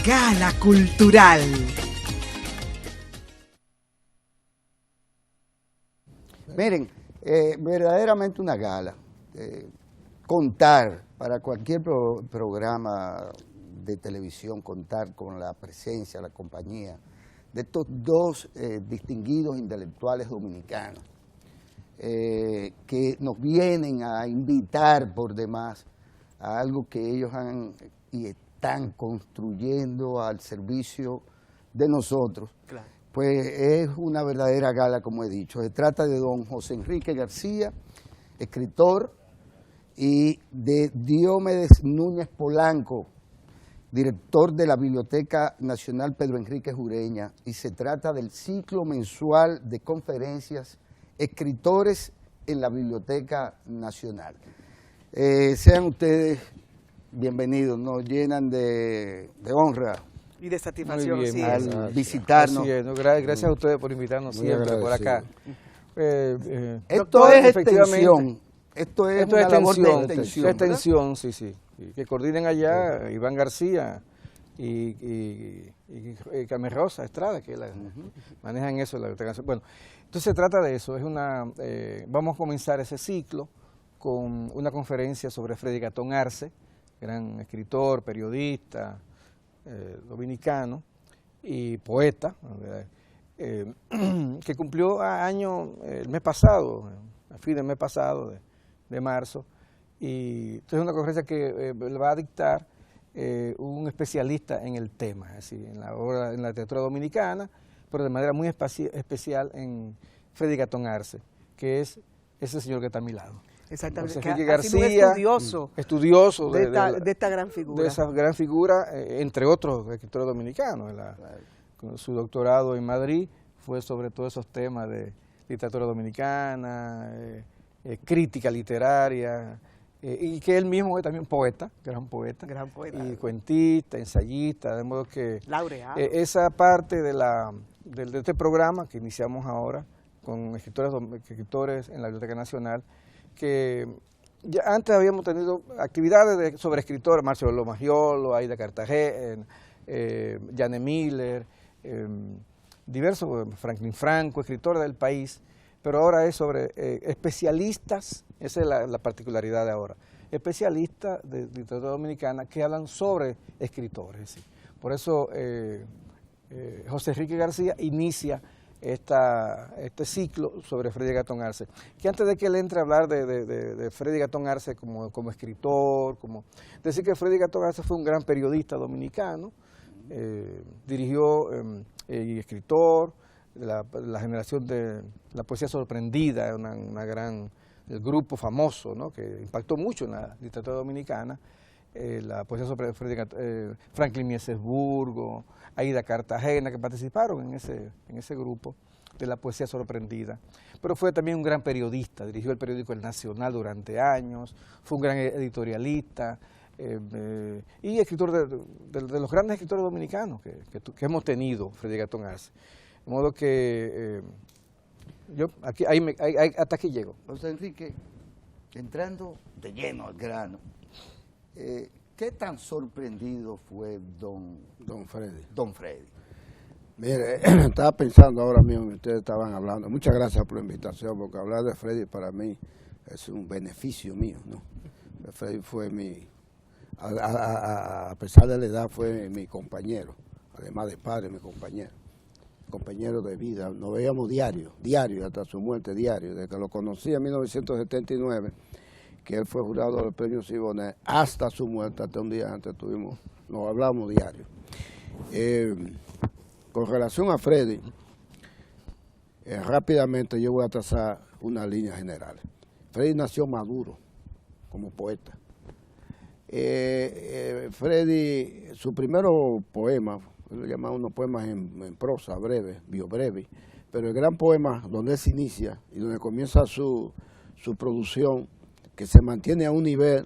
Gala Cultural. Miren, verdaderamente una gala. Contar para cualquier programa de televisión, contar con la presencia, la compañía de estos dos distinguidos intelectuales dominicanos que nos vienen a invitar por demás a algo que ellos han y están construyendo al servicio de nosotros. Claro. Pues es una verdadera gala, como he dicho. Se trata de don José Enrique García, escritor, y de Diomedes Núñez Polanco, director de la Biblioteca Nacional Pedro Enríquez Ureña, y se trata del ciclo mensual de conferencias Escritores en la Biblioteca Nacional. Sean ustedes bienvenidos, nos llenan de honra y de satisfacción al visitarnos. Así es, ¿no? Gracias a ustedes por invitarnos siempre por acá. Esto es extensión. Esto es una labor de extensión, sí. Que coordinen allá Iván García y Carmen Rosa Estrada, que manejan eso. Bueno, entonces se trata de eso. Vamos a comenzar ese ciclo con una conferencia sobre Freddy Gatón Arce, gran escritor, periodista, dominicano y poeta, que cumplió año el mes pasado, a fin del mes pasado de marzo, y entonces es una conferencia que le va a dictar un especialista en el tema, es decir, en la literatura dominicana, pero de manera muy especial en Freddy Gatón Arce, que es ese señor que está a mi lado. Exactamente, Entonces, que ha sido un estudioso de esta gran figura. De esa gran figura, entre otros escritores dominicanos. Con su doctorado en Madrid fue sobre todos esos temas de literatura dominicana, crítica literaria, y que él mismo es también poeta, gran poeta, y cuentista, ensayista, de modo que esa parte de este programa que iniciamos ahora con escritores en la Biblioteca Nacional, que ya antes habíamos tenido actividades sobre escritores, Marcelo Lomagiolo, Aida Cartagena, Jane Miller, diversos, Franklin Franco, escritores del país, pero ahora es sobre especialistas, esa es la particularidad de ahora, especialistas de literatura dominicana que hablan sobre escritores. ¿Sí? Por eso José Enrique García inicia este ciclo sobre Freddy Gatón Arce, que antes de que él entre a hablar de Freddy Gatón Arce como escritor, decir que Freddy Gatón Arce fue un gran periodista dominicano, dirigió y escritor, la generación de la poesía sorprendida, el grupo famoso, ¿no? Que impactó mucho en la literatura dominicana, la poesía sobre Franklin Miesesburgo, Aida Cartagena, que participaron en ese grupo de la poesía sorprendida. Pero fue también un gran periodista, dirigió el periódico El Nacional durante años, fue un gran editorialista y escritor de los grandes escritores dominicanos que hemos tenido, Freddy Gatón Arce. De modo que yo hasta aquí llego. José Enrique, entrando de lleno al grano, ¿qué tan sorprendido fue don Freddy? Mire, estaba pensando ahora mismo que ustedes estaban hablando. Muchas gracias por la invitación, porque hablar de Freddy para mí es un beneficio mío, ¿no? Freddy fue a pesar de la edad, fue mi compañero, además de padre, mi compañero de vida. Nos veíamos diario, hasta su muerte, diario. Desde que lo conocí en 1979, que él fue jurado del premio Siboney, hasta su muerte, hasta un día antes nos hablamos diario. Con relación a Freddy, rápidamente yo voy a trazar una línea general. Freddy nació maduro como poeta. Freddy, su primero poema, lo llamaban unos poemas en prosa, breve, biobreve, pero el gran poema donde él se inicia y donde comienza su producción, que se mantiene a un nivel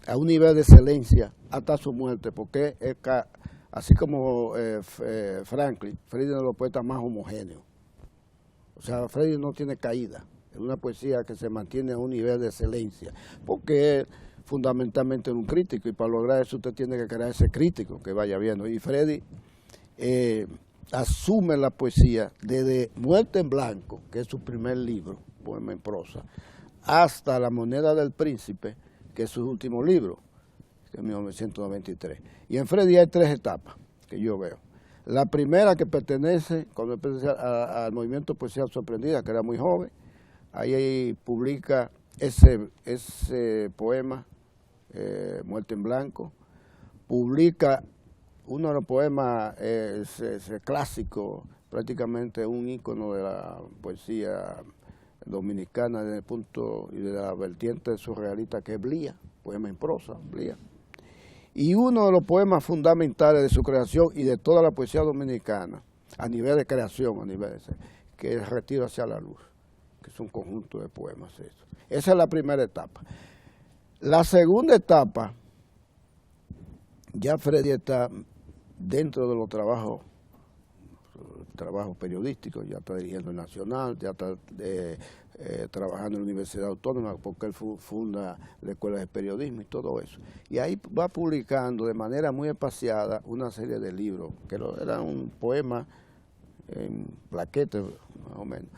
de excelencia hasta su muerte, porque es así como Franklin, Freddy es uno de los poetas más homogéneos. O sea, Freddy no tiene caída, es una poesía que se mantiene a un nivel de excelencia, porque fundamentalmente en un crítico, y para lograr eso usted tiene que crear ese crítico que vaya viendo. Y Freddy asume la poesía desde Muerte en Blanco, que es su primer libro, poema en prosa, hasta La moneda del príncipe, que es su último libro, que es 1993. Y en Freddy hay 3 etapas que yo veo. La primera, que pertenece, cuando pertenece al movimiento Poesía Sorprendida, que era muy joven, ahí publica ese poema, Muerte en Blanco, publica uno de los poemas ese clásico, prácticamente un ícono de la poesía dominicana desde el punto y de la vertiente surrealista, que es Blía, poema en prosa, Blía. Y uno de los poemas fundamentales de su creación y de toda la poesía dominicana, a nivel de creación, que es Retiro hacia la luz, que es un conjunto de poemas. Eso. Esa es la primera etapa. La segunda etapa, ya Freddy está dentro de los trabajos periodísticos, ya está dirigiendo el Nacional, ya está trabajando en la Universidad Autónoma, porque él funda la Escuela de Periodismo y todo eso. Y ahí va publicando de manera muy espaciada una serie de libros, que era un poema en plaquetes, más o menos.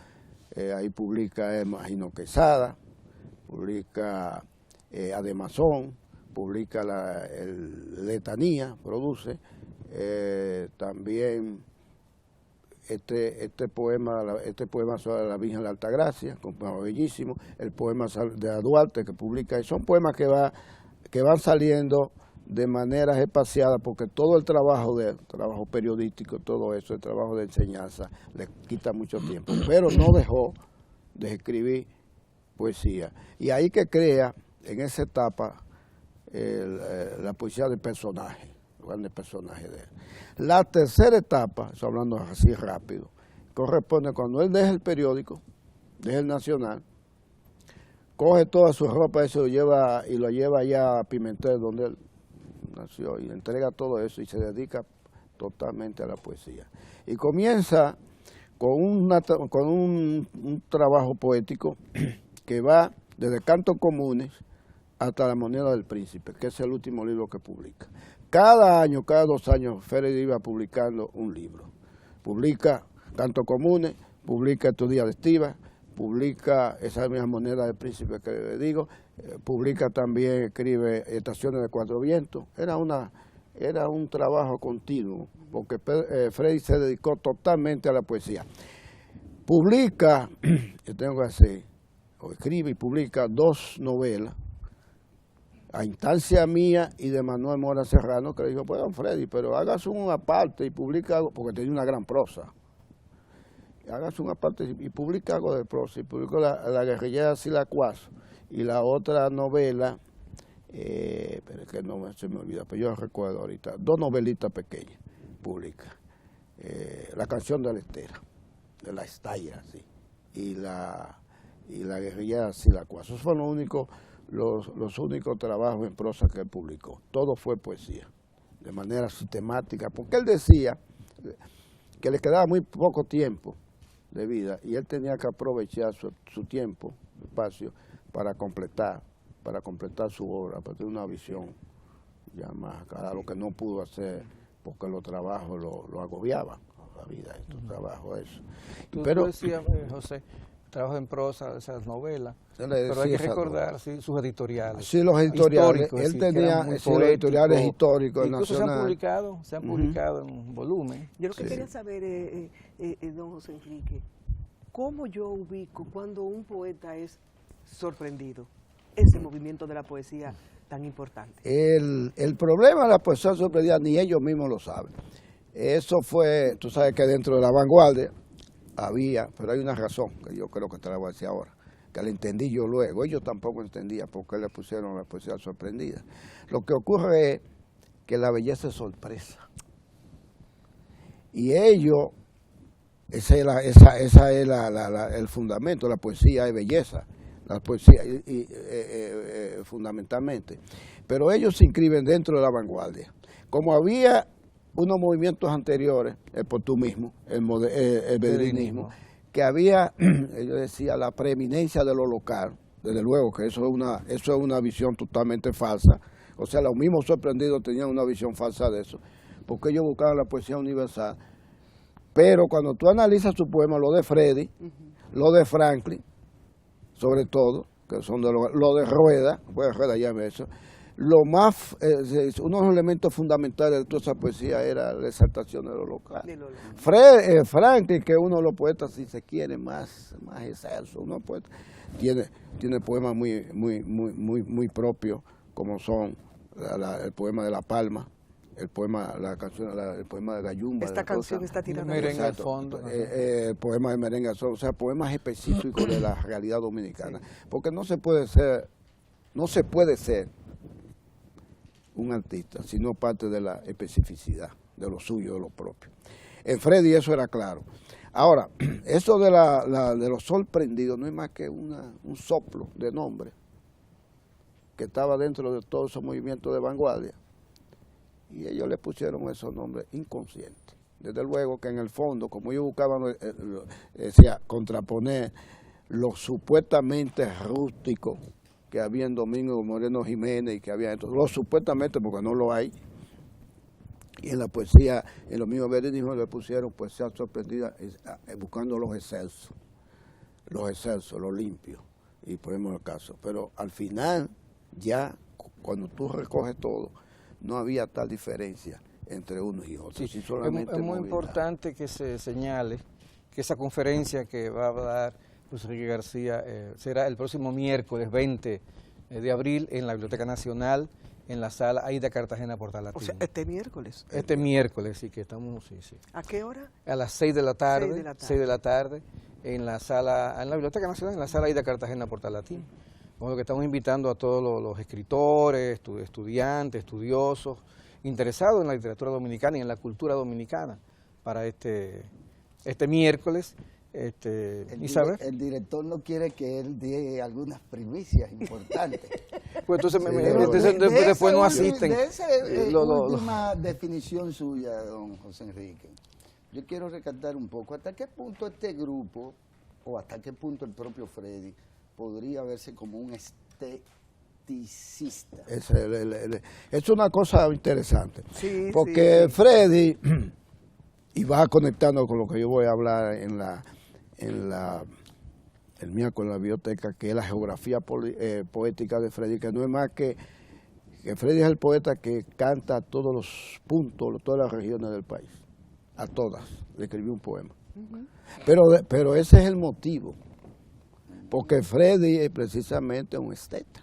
Ahí publica Imagino Quesada, publica Ademazón, publica Letanía, produce, también este poema sobre la Virgen de la Altagracia, un poema bellísimo, el poema de Duarte que publica, y son poemas que van saliendo de maneras espaciadas, porque todo el trabajo periodístico, todo eso, el trabajo de enseñanza, le quita mucho tiempo, pero no dejó de escribir poesía. Y ahí que crea, en esa etapa, la poesía de personajes, grandes personajes de él. La tercera etapa, estoy hablando así rápido, corresponde cuando él deja el periódico, deja el Nacional, coge toda su ropa, eso lo lleva allá a Pimentel, donde él nació, y entrega todo eso y se dedica totalmente a la poesía. Y comienza con un trabajo poético que va desde Cantos Comunes hasta La moneda del príncipe, que es el último libro que publica. Cada año, cada 2 años, Freddy iba publicando un libro. Publica Cantos Comunes, publica Estos días de Estiva, publica esa misma moneda del príncipe que le digo, publica también, escribe Estaciones de Cuatro Vientos. Era un trabajo continuo, porque Freddy se dedicó totalmente a la poesía. Publica, yo tengo que hacer, o escribe y publica 2 novelas, a instancia mía y de Manuel Mora Serrano, que le dijo, pues don Freddy, pero hágase una parte y publica algo, porque tenía una gran prosa. Hágase una parte y publica algo de prosa, y publicó la guerrillera Silacuazo, y la otra novela, pero es que no se me olvida, pero yo recuerdo ahorita, 2 novelitas pequeñas publica. La canción de la Estera, de la Estalla, sí, y la guerrillera Silacuazo. Esos fueron los únicos trabajos en prosa que él publicó. Todo fue poesía, de manera sistemática, porque él decía que le quedaba muy poco tiempo de vida y él tenía que aprovechar su tiempo, su espacio, para completar su obra, para tener una visión ya más clara, lo que no pudo hacer porque los trabajos lo agobiaban, la vida, estos trabajos, eso. Pero decías, José, trabajo en prosa, esas novelas, pero hay que recordar sus editoriales. Sí, los editoriales. Él tenía los editoriales históricos. Incluso se han publicado en volumen. Yo lo que quería saber, don José Enrique, ¿cómo yo ubico cuando un poeta es sorprendido? Ese movimiento de la poesía tan importante. El problema de la poesía sorprendida ni ellos mismos lo saben. Eso fue, tú sabes que dentro de la vanguardia había, pero hay una razón que yo creo que te la voy a decir ahora, que la entendí yo luego. Ellos tampoco entendían por qué le pusieron la poesía sorprendida. Lo que ocurre es que la belleza es sorpresa. Y ellos, esa es el fundamento, la poesía es belleza, la poesía fundamentalmente. Pero ellos se inscriben dentro de la vanguardia. Como había unos movimientos anteriores, el portumismo, el bedrinismo, que había, ellos decían, la preeminencia de lo local, desde luego que eso es una visión totalmente falsa. O sea, los mismos sorprendidos tenían una visión falsa de eso, porque ellos buscaban la poesía universal. Pero cuando tú analizas su poema, lo de Freddy, lo de Franklin, sobre todo, que son de lo de Rueda, pues Rueda llame eso, lo más, uno de los elementos fundamentales de toda esa poesía era la exaltación de lo local. Franklin, que es uno de los poetas, si se quiere, más excelso, uno poeta, tiene poemas muy propios, como son el poema de La Palma, el poema de Gallumba. Esta canción está tirando merengue al fondo. El poema de merengue al fondo, o sea, poemas específicos de la realidad dominicana. Sí. Porque no se puede ser un artista si no parte de la especificidad, de lo suyo, de lo propio. En Freddy eso era claro. Ahora, eso de los sorprendidos no es más que un soplo de nombre que estaba dentro de todo ese movimiento de vanguardia. Y ellos le pusieron esos nombres inconscientes. Desde luego que en el fondo, como ellos buscaban contraponer lo supuestamente rústico que había en Domingo Moreno Jiménez y que había en lo supuestamente, porque no lo hay, y en la poesía, en los mismos veredictos le pusieron poesía sorprendida, buscando los excelsos, los limpios, y ponemos el caso. Pero al final, ya cuando tú recoges todo, no había tal diferencia entre unos y otros. Sí, es muy importante que se señale que esa conferencia que va a dar Luis Enrique García será el próximo miércoles 20 de abril en la Biblioteca Nacional, en la sala Aida Cartagena Portalatín. O sea, este miércoles. Este miércoles, sí, que estamos, sí. ¿A qué hora? A las 6 de la tarde, 6 de la tarde, en la Biblioteca Nacional, en la sala Aida Cartagena Portalatín. Bueno, que estamos invitando a todos los escritores, estudiantes, estudiosos, interesados en la literatura dominicana y en la cultura dominicana para este miércoles. El director no quiere que él dé algunas primicias importantes. Pues entonces después no asisten. De esa última definición suya, don José Enrique, yo quiero recalcar un poco hasta qué punto este grupo, o hasta qué punto el propio Freddy, podría verse como un esteticista. Es una cosa interesante, sí, porque sí. Freddy, y va conectando con lo que yo voy a hablar el miércoles en la biblioteca, que es la geografía poética de Freddy, que no es más que Freddy es el poeta que canta a todos los puntos, todas las regiones del país, a todas, le escribió un poema. Pero ese es el motivo, porque Freddy es precisamente un esteta.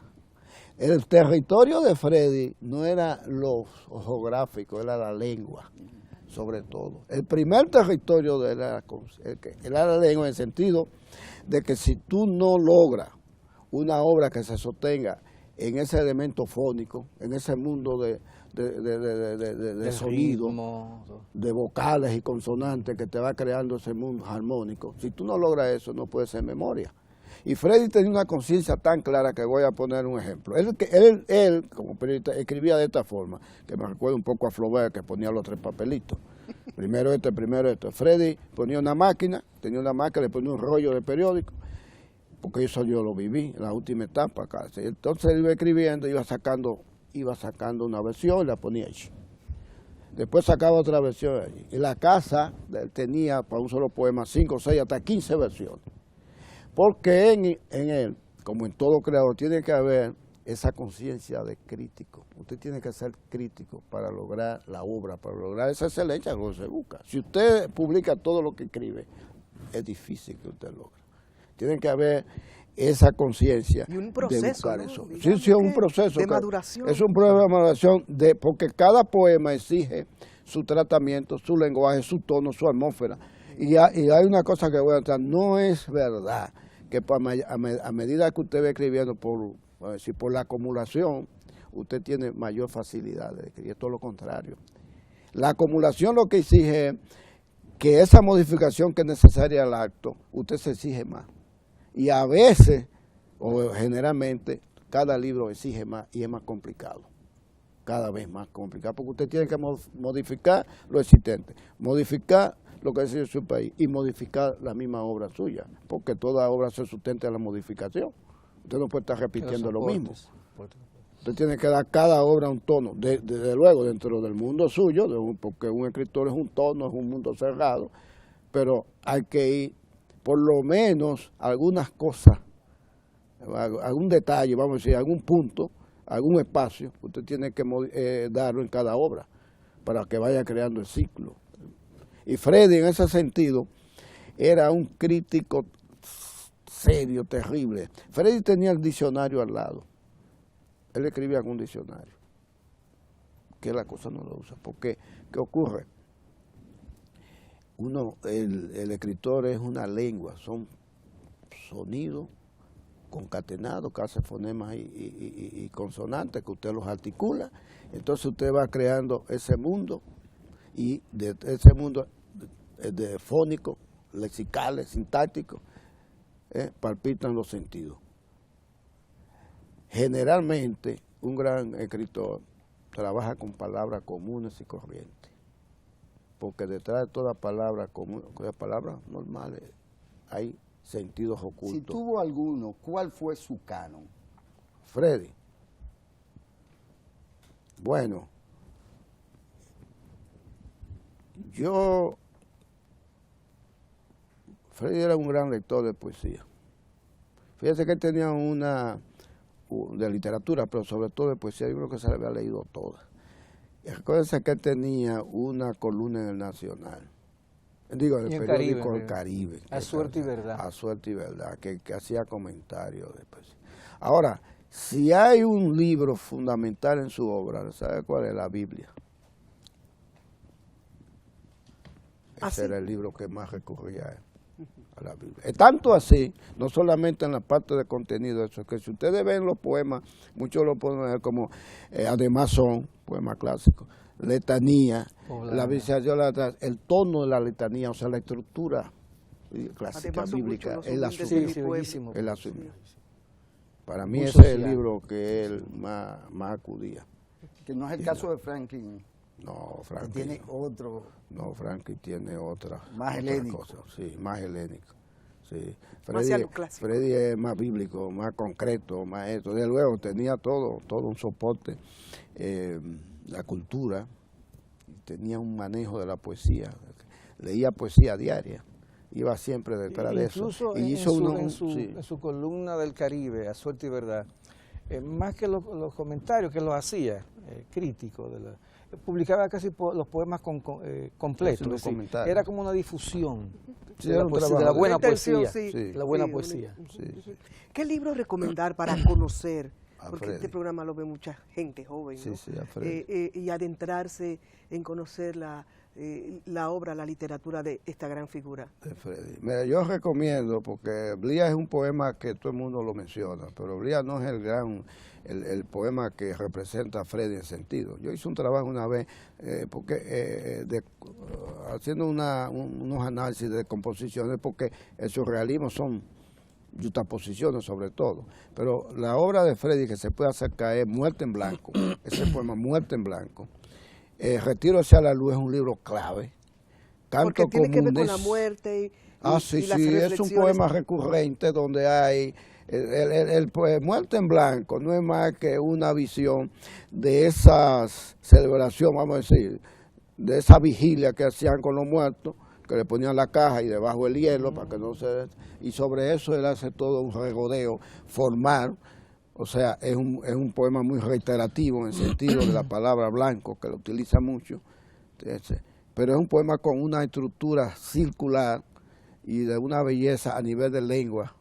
El territorio de Freddy no era lo geográfico, era la lengua, sobre todo. El primer territorio de él era la lengua, en el sentido de que si tú no logras una obra que se sostenga en ese elemento fónico, en ese mundo de sonido, de vocales y consonantes que te va creando ese mundo armónico, si tú no logras eso, no puede ser memoria. Y Freddy tenía una conciencia tan clara que voy a poner un ejemplo. Él como periodista, escribía de esta forma, que me recuerda un poco a Flaubert, que ponía los 3 papelitos. Primero esto. Freddy ponía una máquina, le ponía un rollo de periódico, porque eso yo lo viví en la última etapa acá. Entonces él iba escribiendo, iba sacando una versión y la ponía allí. Después sacaba otra versión allí. En la casa él tenía para un solo poema 5, 6, hasta 15 versiones. Porque en él, como en todo creador, tiene que haber esa conciencia de crítico. Usted tiene que ser crítico para lograr la obra, para lograr esa excelencia que se busca. Si usted publica todo lo que escribe, es difícil que usted logre. Tiene que haber esa conciencia de buscar eso. Sí, es un proceso de maduración. Es un proceso de maduración, porque cada poema exige su tratamiento, su lenguaje, su tono, su atmósfera. Y hay una cosa que voy a entrar, no es verdad que a medida que usted va escribiendo por la acumulación, usted tiene mayor facilidad de escribir, todo lo contrario. La acumulación lo que exige es que esa modificación que es necesaria al acto, usted se exige más. Y a veces, o generalmente, cada libro exige más y es más complicado. Cada vez más complicado, porque usted tiene que modificar lo existente, modificar lo que decide su país y modificar la misma obra suya, porque toda obra se sustenta en la modificación. Usted no puede estar repitiendo lo mismo. Soportes. Usted tiene que dar cada obra un tono, desde luego dentro del mundo suyo, porque un escritor es un tono, es un mundo cerrado, pero hay que ir por lo menos algunas cosas, algún detalle, vamos a decir, algún punto, algún espacio, usted tiene que darlo en cada obra para que vaya creando el ciclo. Y Freddy en ese sentido era un crítico serio, terrible. Freddy tenía el diccionario al lado. Él escribía con un diccionario, que la cosa no lo usa. Porque, ¿qué ocurre? El escritor es una lengua, son sonidos concatenados, que hace fonemas y consonantes, que usted los articula. Entonces usted va creando ese mundo, y de ese mundo de fónico, lexicales, sintácticos, palpitan los sentidos. Generalmente, un gran escritor trabaja con palabras comunes y corrientes, porque detrás de toda palabra común, de palabras normales, hay sentidos ocultos. Si tuvo alguno, ¿cuál fue su canon? Freddy. Bueno, Freddy era un gran lector de poesía. Fíjese que él tenía de literatura, pero sobre todo de poesía, yo creo que se la había leído toda. Y acuérdense que él tenía una columna en el Nacional, digo, en el periódico El Caribe. A Suerte y Verdad. A Suerte y Verdad, que hacía comentarios de poesía. Ahora, si hay un libro fundamental en su obra, ¿sabe cuál es? La Biblia. Ese era el libro que más recurría a él. A la Biblia. Es tanto así, no solamente en la parte de contenido, eso, que si ustedes ven los poemas, muchos lo pueden ver como, además son poemas clásicos, letanía, la visualización, el tono de la letanía, o sea, la estructura clásica bíblica, él la asume. Para mí ese es el libro que él más acudía. Que no es el caso de Franklin. No, Franklin. Tiene otro. No, Franklin tiene otra. Más helénico. Cosa. Sí, más helénico. Sí. Freddy es más bíblico, más concreto, más esto. Desde luego tenía todo un soporte, la cultura, tenía un manejo de la poesía, leía poesía diaria, iba siempre detrás de eso. Incluso en su columna del Caribe, A Suerte y Verdad, más que los comentarios que los hacía, críticos, publicaba casi los poemas completos, es decir, era como una difusión de la buena poesía. La buena poesía. ¿Qué libro recomendar para conocer? Porque este programa lo ve mucha gente joven, ¿no? Y adentrarse en conocer la obra, la literatura de esta gran figura. De Freddy. Mira, yo recomiendo, porque Blía es un poema que todo el mundo lo menciona, pero Blía no es el poema que representa a Freddy en sentido. Yo hice un trabajo una vez, haciendo unos análisis de composiciones, porque el surrealismo son justaposiciones sobre todo, pero la obra de Freddy que se puede acercar es Muerte en Blanco, ese poema Muerte en Blanco. Retiro hacia la luz es un libro clave. Porque tiene que ver con la muerte y las es un poema recurrente donde hay Muerte en Blanco no es más que una visión de esas celebraciones, vamos a decir, de esa vigilia que hacían con los muertos, que le ponían la caja y debajo el hielo para que no se... Y sobre eso él hace todo un regodeo formal. O sea, es un poema muy reiterativo en el sentido de la palabra blanco, que lo utiliza mucho. Pero es un poema con una estructura circular y de una belleza a nivel de lengua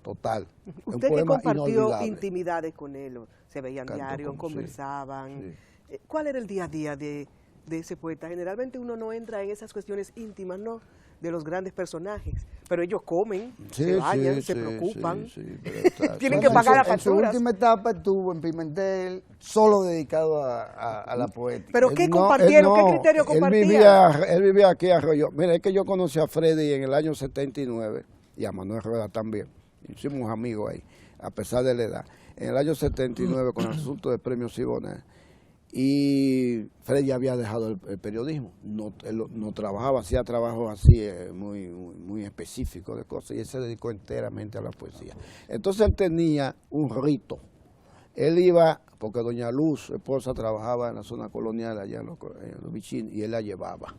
total. Usted que compartió intimidades con él, se veían diarios, conversaban. Sí. ¿Cuál era el día a día de ese poeta? Generalmente uno no entra en esas cuestiones íntimas, ¿no?, de los grandes personajes, pero ellos comen, se bañan, se preocupan, tienen que pagar la factura. En su última etapa estuvo en Pimentel, solo dedicado a la poética. ¿Pero qué compartieron? ¿Qué criterio compartían? Él vivía aquí a Arroyo. Mira, es que yo conocí a Freddy en el año 79, y a Manuel Rueda también, hicimos amigos ahí, a pesar de la edad. En el año 79, con el asunto del premio Siboney, y Freddy había dejado el periodismo, no trabajaba, hacía trabajos así muy muy específico de cosas, y él se dedicó enteramente a la poesía. Entonces él tenía un rito. Él iba, porque doña Luz, su esposa, trabajaba en la zona colonial allá en los Bichín, y él la llevaba.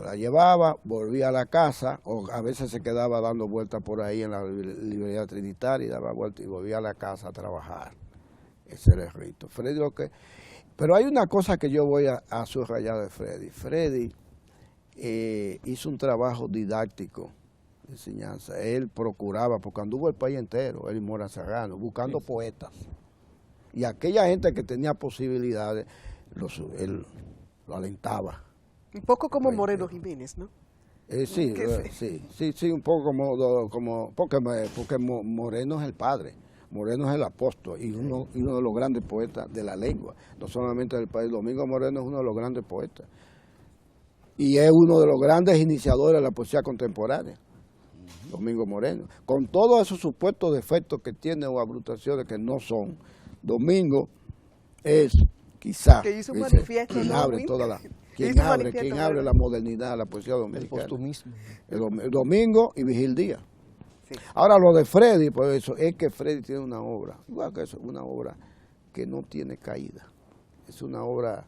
La llevaba, volvía a la casa, o a veces se quedaba dando vueltas por ahí en la librería trinitaria, y daba vueltas y volvía a la casa a trabajar. Ese era el rito. Freddy pero hay una cosa que yo voy a subrayar de Freddy. Freddy hizo un trabajo didáctico de enseñanza. Él procuraba, porque anduvo el país entero, él y Mora Serrano, buscando poetas. Y aquella gente que tenía posibilidades, él lo alentaba. Un poco como Moreno Jiménez, ¿no? Sí, un poco porque Moreno es el padre, Moreno es el apóstol y uno de los grandes poetas de la lengua, no solamente del país. Domingo Moreno es uno de los grandes poetas y es uno de los grandes iniciadores de la poesía contemporánea, Domingo Moreno, con todos esos supuestos defectos que tiene o abrutaciones que no son. Domingo es quizás que hizo un manifiesto, quien ¿no? abre toda la... ¿Quién abre la modernidad de la poesía dominicana? El postumismo. El Domingo y Vigil Díaz. Sí. Ahora lo de Freddy, por eso, es que Freddy tiene una obra, igual que eso, una obra que no tiene caída. Es una obra,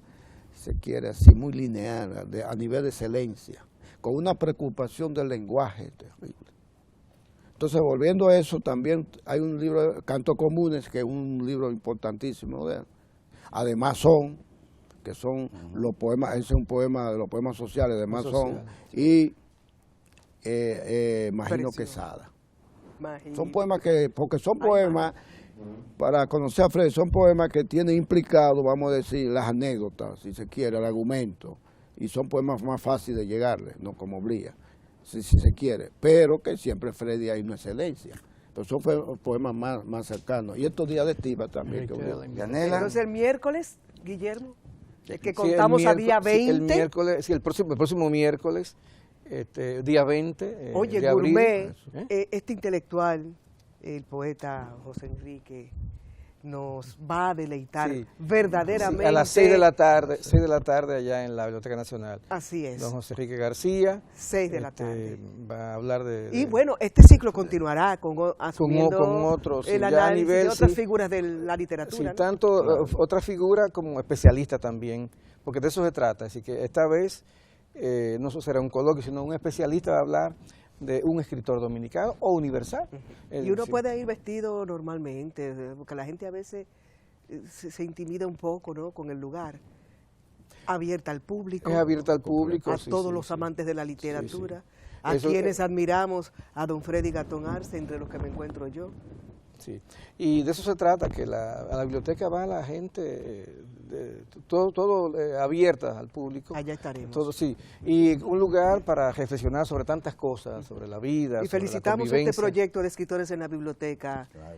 se quiere así, muy lineal, a nivel de excelencia, con una preocupación del lenguaje terrible. Entonces, volviendo a eso, también hay un libro, Cantos Comunes, que es un libro importantísimo de él. Además que son los poemas, ese es un poema de los poemas sociales de Masón, y Magino Quesada. Son poemas porque son poemas, para conocer a Freddy, son poemas que tienen implicado, vamos a decir, las anécdotas, si se quiere, el argumento, y son poemas más fáciles de llegarle, no como Blía, si se quiere, pero que siempre Freddy hay una excelencia. Pero son poemas más cercanos. Y estos días de estiva también. Entonces el miércoles, Guillermo, es que contamos a día 20. El próximo miércoles, día 20 Oye, de el abril. gourmet, este intelectual, el poeta José Enrique, nos va a deleitar verdaderamente. Sí, a las 6 de la tarde allá en la Biblioteca Nacional. Así es. Don José Enrique García. 6 de la tarde. Va a hablar Y bueno, este ciclo continuará asumiendo con otros, el análisis de otras figuras de la literatura. Sí, ¿no? tanto otra figura como especialista también, porque de eso se trata. Así que esta vez no será un coloquio, sino un especialista va a hablar de un escritor dominicano o universal. Y uno puede ir vestido normalmente, porque la gente a veces se intimida un poco, ¿no?, con el lugar. Abierta al público. Es abierta al público. A todos los amantes de la literatura. A quienes admiramos a don Freddy Gatón Arce, entre los que me encuentro yo. Sí, y de eso se trata, que a la biblioteca va la gente, todo abierta al público. Allá estaremos. Todo, sí, y un lugar para reflexionar sobre tantas cosas, sobre la vida, y sobre felicitamos la este proyecto de escritores en la biblioteca, claro.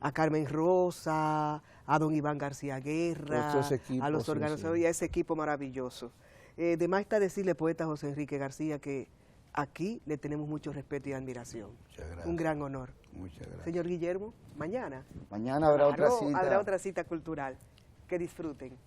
A Carmen Rosa, a don Iván García Guerra, a los organizadores y a ese equipo maravilloso. De más está decirle, poeta José Enrique García, que aquí le tenemos mucho respeto y admiración. Muchas gracias. Un gran honor. Muchas gracias. Señor Guillermo, mañana. Mañana habrá otra cita. Habrá otra cita cultural. Que disfruten.